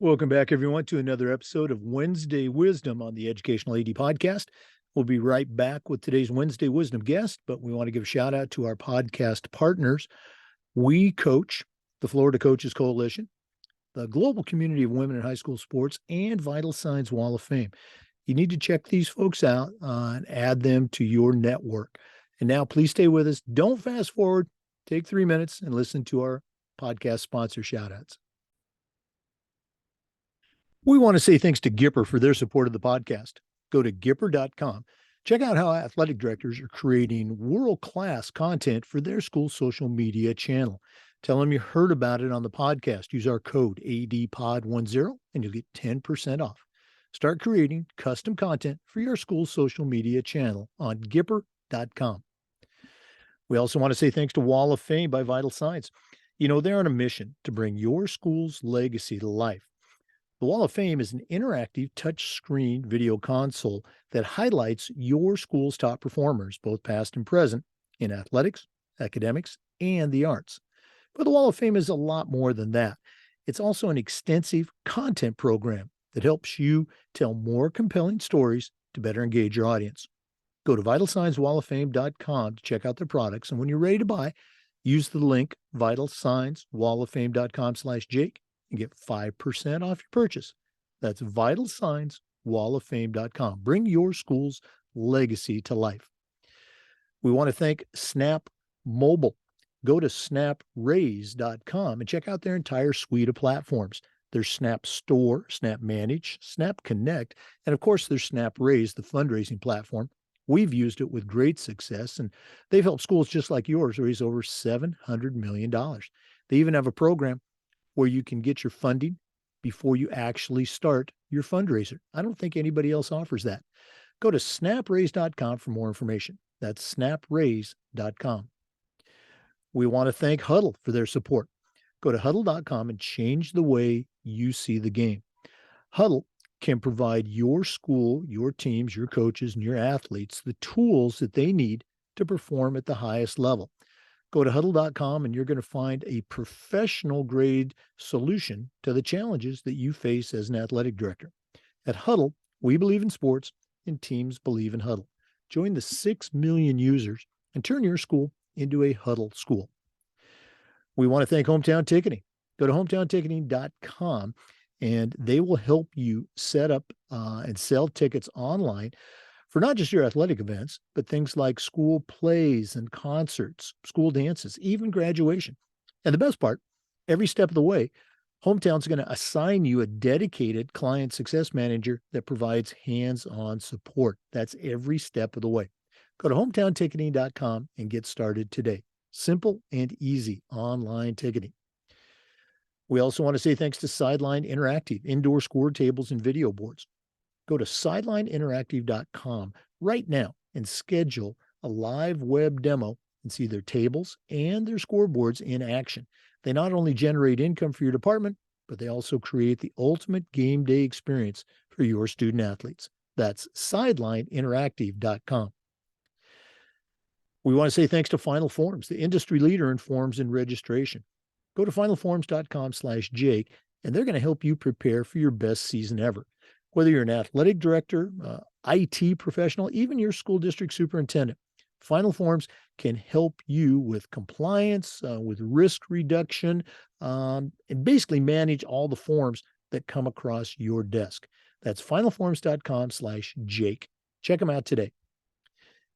Welcome back, everyone, to another episode of Wednesday Wisdom on the Educational AD Podcast. We'll be right back with today's Wednesday Wisdom guest, but we want to give a shout out to our podcast partners. We Coach, the Florida Coaches Coalition, the Global Community of Women in High School Sports, and Vital Signs Wall of Fame. You need to check these folks out and add them to your network. And now, please stay with us. Don't fast forward. Take 3 minutes and listen to our podcast sponsor shout outs. We want to say thanks to Gipper for their support of the podcast. Go to Gipper.com. Check out how athletic directors are creating world-class content for their school social media channel. Tell them you heard about it on the podcast. Use our code ADPOD10 and you'll get 10% off. Start creating custom content for your school's social media channel on Gipper.com. We also want to say thanks to Wall of Fame by Vital Signs. You know, they're on a mission to bring your school's legacy to life. The Wall of Fame is an interactive touchscreen video console that highlights your school's top performers, both past and present, in athletics, academics, and the arts. But the Wall of Fame is a lot more than that. It's also an extensive content program that helps you tell more compelling stories to better engage your audience. Go to vitalsignswalloffame.com to check out their products, and when you're ready to buy, use the link vitalsignswalloffame.com/Jake and get 5% off your purchase. That's vitalsignswalloffame.com. Bring your school's legacy to life. We want to thank Snap Mobile. Go to snapraise.com and check out their entire suite of platforms. There's Snap Store, Snap Manage, Snap Connect, and of course there's Snap Raise, the fundraising platform. We've used it with great success, and they've helped schools just like yours raise over $700 million. They even have a program where you can get your funding before you actually start your fundraiser. I don't think anybody else offers that. Go to snapraise.com for more information. That's snapraise.com. We want to thank Huddle for their support. Go to huddle.com and change the way you see the game. Huddle can provide your school, your teams, your coaches, and your athletes the tools that they need to perform at the highest level. Go to huddle.com and you're going to find a professional grade solution to the challenges that you face as an athletic director. At Huddle, we believe in sports and teams believe in Huddle. Join the 6 million users and turn your school into a Huddle school. We want to thank Hometown Ticketing. Go to hometownticketing.com and they will help you set up and sell tickets online for not just your athletic events, but things like school plays and concerts, school dances, even graduation. And the best part, every step of the way, Hometown's going to assign you a dedicated client success manager that provides hands-on support. That's every step of the way. Go to hometownticketing.com and get started today. Simple and easy online ticketing. We also want to say thanks to Sideline Interactive, indoor score tables and video boards. Go to sidelineinteractive.com right now and schedule a live web demo and see their tables and their scoreboards in action. They not only generate income for your department, but they also create the ultimate game day experience for your student athletes. That's sidelineinteractive.com. We want to say thanks to Final Forms, the industry leader in forms and registration. Go to finalforms.com/Jake, and they're going to help you prepare for your best season ever. Whether you're an athletic director, IT professional, even your school district superintendent, Final Forms can help you with compliance, with risk reduction, and basically manage all the forms that come across your desk. That's finalforms.com/Jake. Check them out today.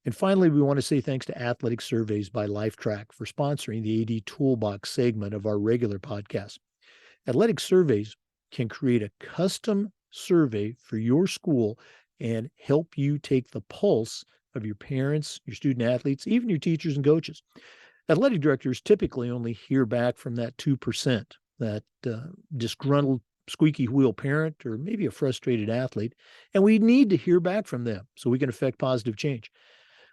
And finally, we want to say thanks to Athletic Surveys by LifeTrack for sponsoring the AD Toolbox segment of our regular podcast. Athletic Surveys can create a custom survey for your school and help you take the pulse of your parents, your student athletes, even your teachers and coaches. Athletic directors typically only hear back from that 2%, that disgruntled squeaky wheel parent or maybe a frustrated athlete, and we need to hear back from them so we can affect positive change.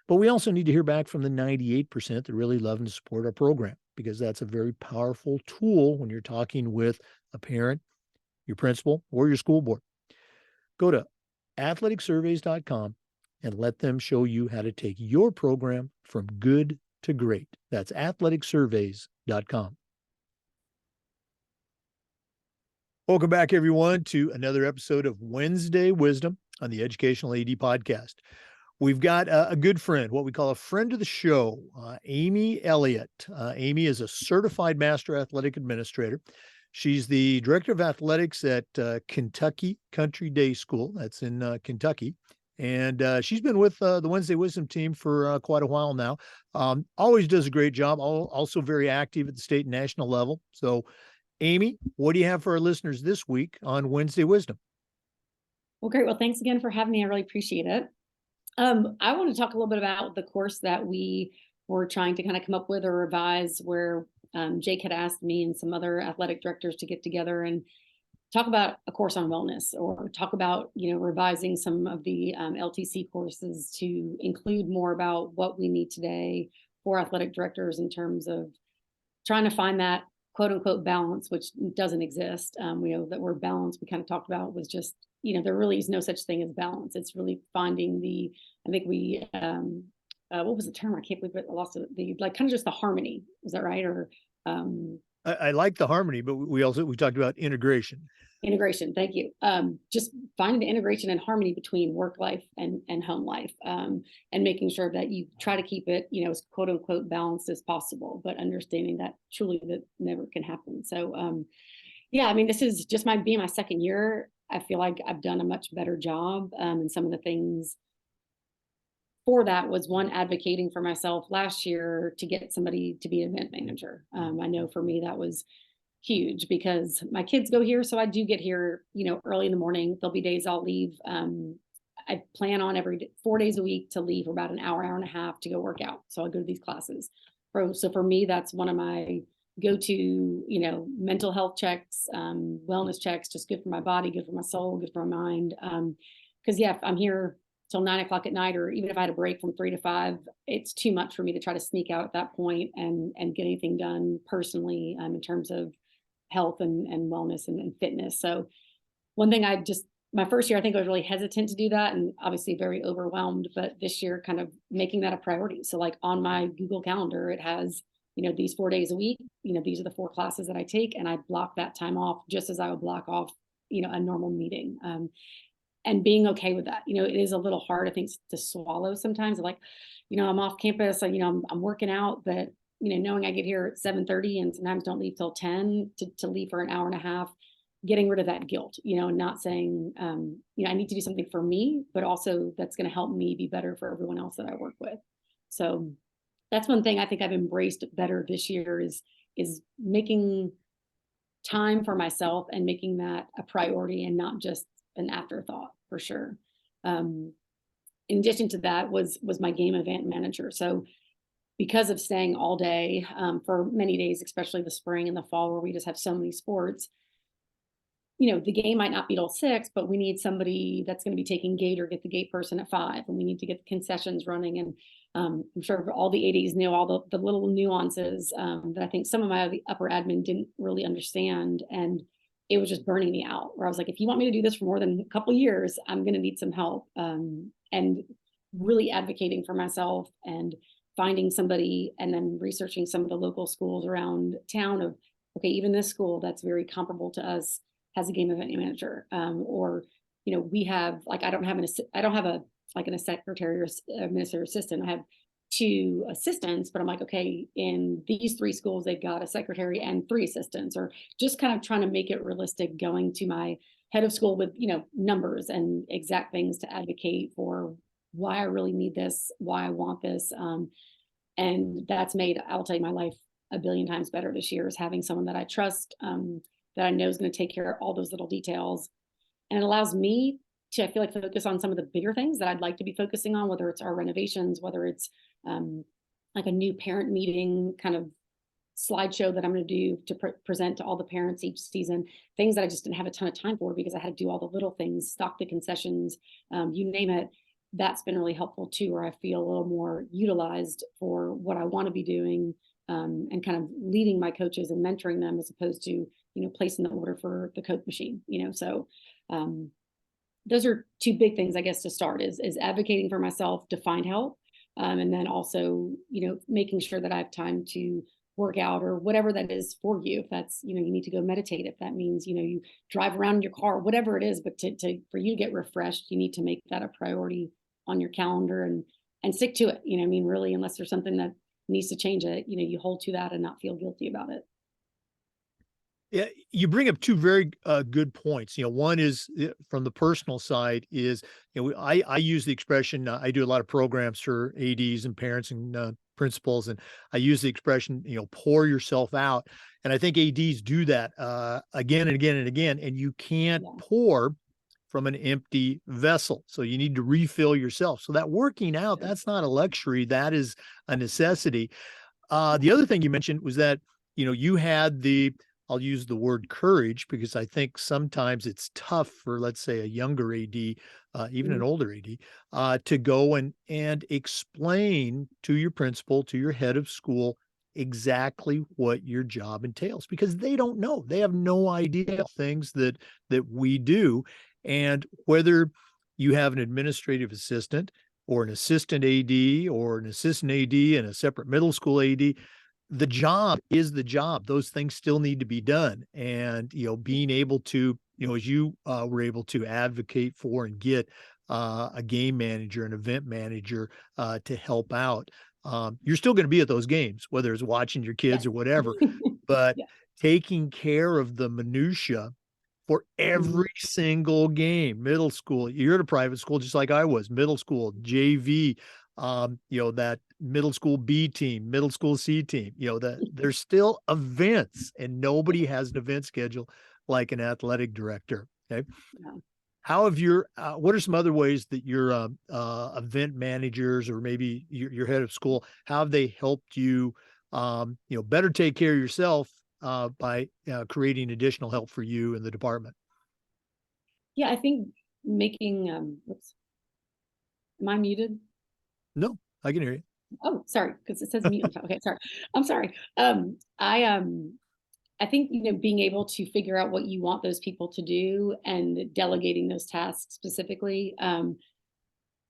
But we also need to hear back from the 98% that really love and support our program, because that's a very powerful tool when you're talking with a parent, your principal, or your school board. Go to athleticsurveys.com and let them show you how to take your program from good to great. That's athleticsurveys.com. Welcome back, everyone, to another episode of Wednesday Wisdom on the Educational AD Podcast. We've got a good friend, what we call a friend of the show, Amy Elliott. Amy is a certified master athletic administrator. She's the director of athletics at Kentucky Country Day School. That's in Kentucky. And she's been with the Wednesday Wisdom team for quite a while now. Always does a great job, also very active at the state and national level. So, Amy, what do you have for our listeners this week on Wednesday Wisdom? Well, great. Well, thanks again for having me. I really appreciate it. I want to talk a little bit about the course that we were trying to kind of come up with or revise, where Jake had asked me and some other athletic directors to get together and talk about a course on wellness, or talk about, revising some of the LTC courses to include more about what we need today for athletic directors in terms of trying to find that quote unquote balance, which doesn't exist. We know that word balance we kind of talked about was just, there really is no such thing as balance. It's really finding I think we, what was the term? I can't believe it. I lost it. Like kind of just the harmony. Is that right? Or, I like the harmony, but we talked about integration. Integration. Thank you. Just finding the integration and harmony between work life and home life, and making sure that you try to keep it, as quote unquote balanced as possible, but understanding that truly that never can happen. So, yeah, I mean, this is just being my second year. I feel like I've done a much better job. And some of the things for that was one, advocating for myself last year to get somebody to be an event manager. I know for me, that was huge because my kids go here. So I do get here, early in the morning. There'll be days I'll leave. I plan on 4 days a week to leave for about an hour and a half to go work out. So I go to these classes. So for me, that's one of my go-to, mental health checks, wellness checks, just good for my body, good for my soul, good for my mind. Because if I'm here till 9 o'clock at night, or even if I had a break from 3 to 5, it's too much for me to try to sneak out at that point and get anything done personally, in terms of health and wellness and fitness. So one thing my first year, I think I was really hesitant to do that and obviously very overwhelmed, but this year kind of making that a priority. So like on my Google Calendar, it has, these 4 days a week, these are the 4 classes that I take, and I block that time off just as I would block off, a normal meeting. And being okay with that. It is a little hard, I think, to swallow sometimes. Like, I'm off campus, I'm working out, but knowing I get here at 7:30 and sometimes don't leave till 10 to leave for an hour and a half, getting rid of that guilt, and not saying, I need to do something for me, but also that's going to help me be better for everyone else that I work with. So that's one thing I think I've embraced better this year is making time for myself and making that a priority and not just an afterthought, for sure. In addition to that was my game event manager. So because of staying all day for many days, especially the spring and the fall where we just have so many sports, the game might not be till 6, but we need somebody that's going to be taking gate or get the gate person at 5, and we need to get the concessions running. And I'm sure all the ADs knew all the little nuances that I think some of my upper admin didn't really understand. And it was just burning me out, where I was like, if you want me to do this for more than a couple of years, I'm going to need some help. And really advocating for myself and finding somebody, and then researching some of the local schools around town of, okay, even this school that's very comparable to us has a game event manager. Or, we have, like, I don't have a secretary or administrative assistant. I have 2 assistants, but I'm like, okay, in these 3 schools, they've got a secretary and 3 assistants, or just kind of trying to make it realistic, going to my head of school with, numbers and exact things to advocate for why I really need this, why I want this. And that's made, I'll tell you, my life a billion times better this year, is having someone that I trust, that I know is going to take care of all those little details. And it allows me to, I feel like, focus on some of the bigger things that I'd like to be focusing on, whether it's our renovations, whether it's like a new parent meeting kind of slideshow that I'm going to do to present to all the parents each season, things that I just didn't have a ton of time for because I had to do all the little things, stock the concessions, you name it. That's been really helpful too, where I feel a little more utilized for what I want to be doing, and kind of leading my coaches and mentoring them, as opposed to, placing the order for the Coke machine, so those are 2 big things, I guess, to start is advocating for myself to find help. And then also, making sure that I have time to workout or whatever that is for you. If that's, you need to go meditate, if that means, you drive around in your car, whatever it is, but for you to get refreshed, you need to make that a priority on your calendar and stick to it. Really, unless there's something that needs to change it, you hold to that and not feel guilty about it. Yeah, you bring up two very good points. One is from the personal side is, I use the expression, I do a lot of programs for ADs and parents and principals, and I use the expression, pour yourself out. And I think ADs do that again and again and again, and you can't Yeah. pour from an empty vessel. So you need to refill yourself. So that working out, that's not a luxury, that is a necessity. The other thing you mentioned was that, you had I'll use the word courage, because I think sometimes it's tough for, let's say, a younger AD, even an Mhm. older AD, to go and explain to your principal, to your head of school, exactly what your job entails, because they don't know. They have no idea things that we do. And whether you have an administrative assistant or an assistant AD or an assistant AD and a separate middle school AD, the job is the job. Those things still need to be done. And, being able to, as you were able to advocate for and get a game manager, an event manager to help out, you're still going to be at those games, whether it's watching your kids Yes. or whatever, but Yeah. taking care of the minutia for Mhm. every single game. Middle school, you're at a private school just like I was, middle school, JV, that middle school B team, middle school C team, that there's still events, and nobody has an event schedule like an athletic director. Okay. Yeah. How have your, what are some other ways that your event managers or maybe your head of school, how have they helped you, better take care of yourself by creating additional help for you in the department? Yeah, I think making, whoops, am I muted? No, I can hear you. Oh, sorry, because it says mute on top. Okay, sorry. I'm sorry. I think, being able to figure out what you want those people to do and delegating those tasks specifically. And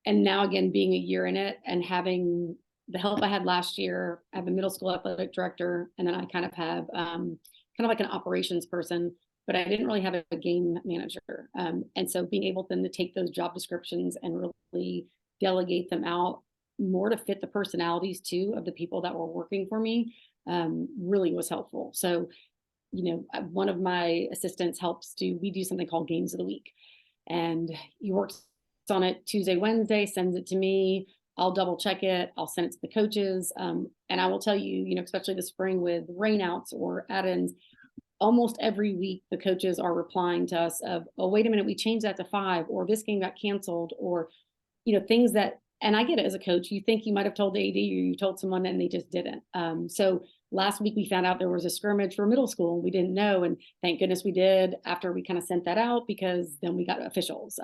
now again, being a year in it and having the help I had last year, I have a middle school athletic director, and then I kind of have kind of like an operations person, but I didn't really have a game manager. And so being able then to take those job descriptions and really delegate them out more to fit the personalities too of the people that were working for me really was helpful. So, one of my assistants we do something called games of the week, and he works on it Tuesday, Wednesday, sends it to me. I'll double check it. I'll send it to the coaches. And I will tell you, especially this spring with rainouts or add-ins, almost every week the coaches are replying to us of, oh, wait a minute, we changed that to 5, or this game got canceled, or things that, and I get it as a coach, you think you might have told the AD or you told someone and they just didn't. So last week we found out there was a scrimmage for middle school and we didn't know. And thank goodness we did after we kind of sent that out, because then we got officials.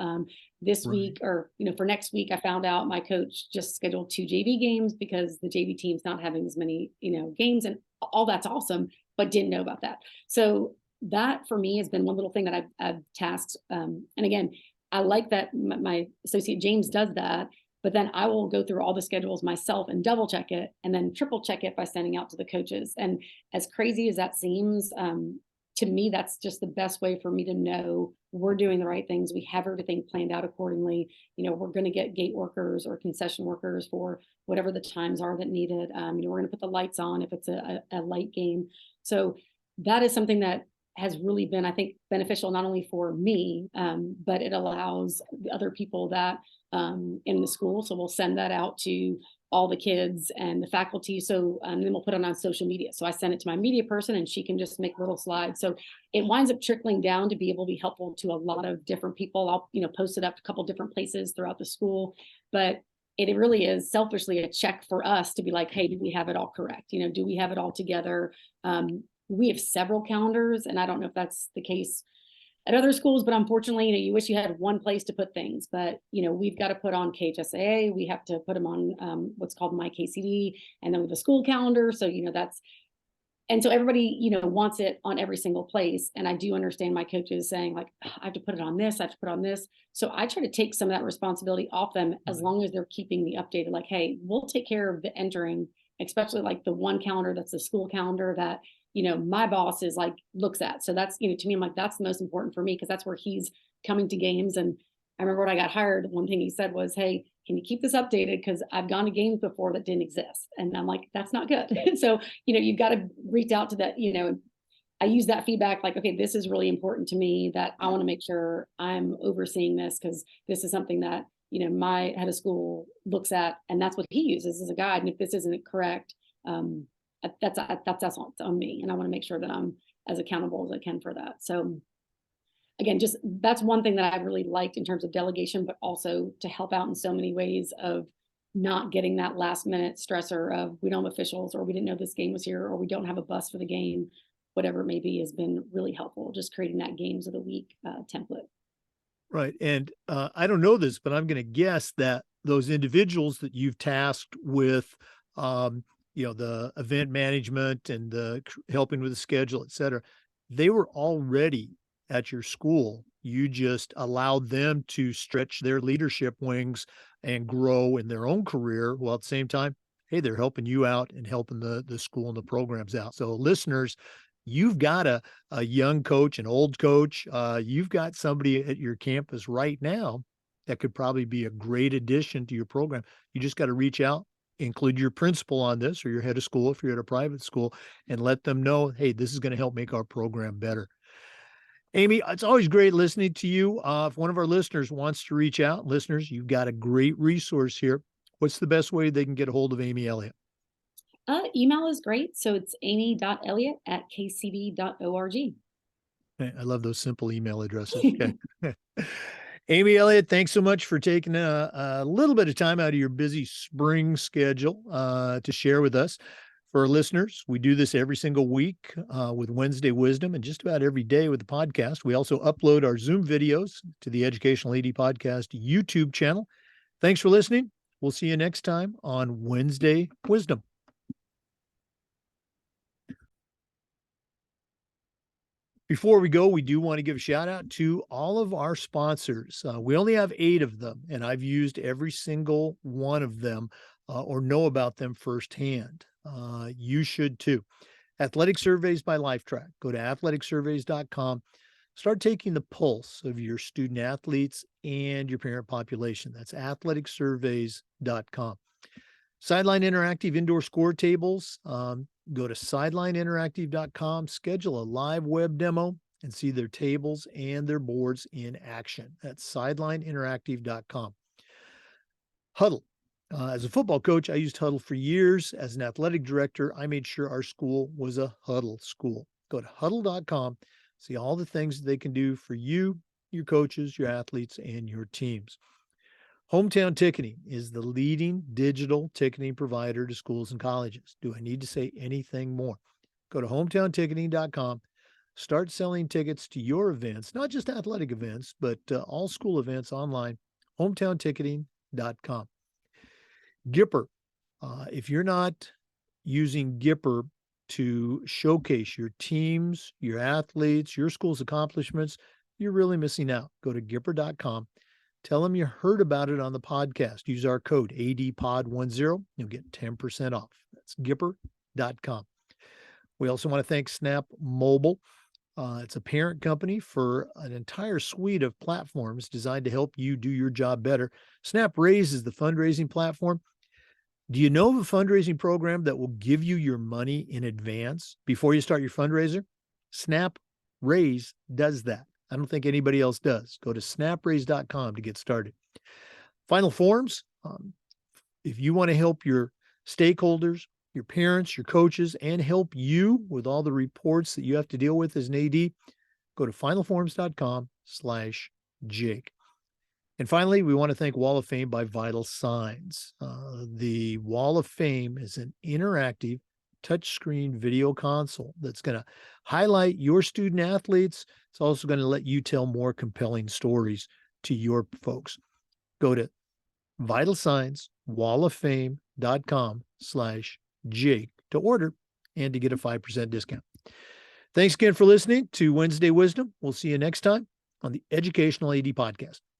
This Right. week, or, for next week, I found out my coach just scheduled 2 JV games because the JV team's not having as many, games, and all that's awesome, but didn't know about that. So that for me has been one little thing that I've tasked. And again, I like that my associate James does that, but then I will go through all the schedules myself and double check it and then triple check it by sending out to the coaches. And as crazy as that seems, to me, that's just the best way for me to know we're doing the right things. We have everything planned out accordingly. We're going to get gate workers or concession workers for whatever the times are that needed. We're going to put the lights on if it's a light game. So that is something that has really been, I think, beneficial not only for me, but it allows the other people that in the school. So we'll send that out to all the kids and the faculty. So then we'll put it on social media. So I send it to my media person and she can just make little slides. So it winds up trickling down to be able to be helpful to a lot of different people. I'll, post it up a couple different places throughout the school, but it really is selfishly a check for us to be like, hey, do we have it all correct? Do we have it all together? We have several calendars, and I don't know if that's the case at other schools, but unfortunately, you wish you had one place to put things. But we've got to put on KHSAA, we have to put them on what's called My KCD, and then we have a school calendar. So that's, and so everybody wants it on every single place. And I do understand my coaches saying like, I have to put it on this, I have to put on this. So I try to take some of that responsibility off them as Right. long as they're keeping me updated. Like, hey, we'll take care of the entering especially like the one calendar that's the school calendar that, my boss is like, looks at. So that's, to me, I'm like, that's the most important for me because that's where he's coming to games. And I remember when I got hired, one thing he said was, hey, can you keep this updated? Because I've gone to games before that didn't exist. And I'm like, that's not good. So, you've got to reach out to that, I use that feedback like, okay, this is really important to me that I want to make sure I'm overseeing this because this is something that, my head of school looks at, and that's what he uses as a guide. And if this isn't correct, that's on me. And I want to make sure that I'm as accountable as I can for that. So again, just that's one thing that I've really liked in terms of delegation, but also to help out in so many ways of not getting that last minute stressor of we don't have officials or we didn't know this game was here or we don't have a bus for the game, whatever it may be, has been really helpful. Just creating that games of the week template. Right. And I don't know this, but I'm going to guess that those individuals that you've tasked with, the event management and the helping with the schedule, et cetera, they were already at your school. You just allowed them to stretch their leadership wings and grow in their own career while at the same time, hey, they're helping you out and helping the school and the programs out. So listeners, you've got a young coach, an old coach, you've got somebody at your campus right now that could probably be a great addition to your program. You just got to reach out, include your principal on this or your head of school if you're at a private school, and let them know, hey, this is going to help make our program better. Amy, it's always great listening to you. If one of our listeners wants to reach out, listeners, you've got a great resource here. What's the best way they can get a hold of Amy Elliott? Email is great. So it's amy.elliott@kcb.org. I love those simple email addresses. Okay. Amy Elliott, thanks so much for taking a little bit of time out of your busy spring schedule to share with us. For our listeners, we do this every single week with Wednesday Wisdom and just about every day with the podcast. We also upload our Zoom videos to the Educational AD Podcast YouTube channel. Thanks for listening. We'll see you next time on Wednesday Wisdom. Before we go, we do want to give a shout out to all of our sponsors. We only have 8 of them, and I've used every single one of them or know about them firsthand. You should too. Athletic Surveys by Lifetrack. Go to athleticsurveys.com. Start taking the pulse of your student athletes and your parent population. That's athleticsurveys.com. Sideline Interactive Indoor Score Tables. Go to sidelineinteractive.com, schedule a live web demo, and see their tables and their boards in action. That's sidelineinteractive.com. Huddle. As a football coach, I used Huddle for years. As an athletic director, I made sure our school was a Huddle school. Go to huddle.com, see all the things that they can do for you, your coaches, your athletes, and your teams. Hometown Ticketing is the leading digital ticketing provider to schools and colleges. Do I need to say anything more? Go to hometownticketing.com. Start selling tickets to your events, not just athletic events, but all school events online. Hometownticketing.com. Gipper. If you're not using Gipper to showcase your teams, your athletes, your school's accomplishments, you're really missing out. Go to Gipper.com. Tell them you heard about it on the podcast. Use our code ADPOD10. You'll get 10% off. That's Gipper.com. We also want to thank Snap Mobile. It's a parent company for an entire suite of platforms designed to help you do your job better. Snap Raise is the fundraising platform. Do you know of a fundraising program that will give you your money in advance before you start your fundraiser? Snap Raise does that. I don't think anybody else does. Go to snapraise.com to get started. Final forms. If you want to help your stakeholders, your parents, your coaches, and help you with all the reports that you have to deal with as an AD, go to finalforms.com/Jake. And finally, we want to thank Wall of Fame by Vital Signs. The Wall of Fame is an interactive touchscreen video console that's going to highlight your student athletes. It's also going to let you tell more compelling stories to your folks. Go to Vital Signs, walloffame.com/Jake to order and to get a 5% discount. Thanks again for listening to Wednesday Wisdom. We'll see you next time on the Educational AD Podcast.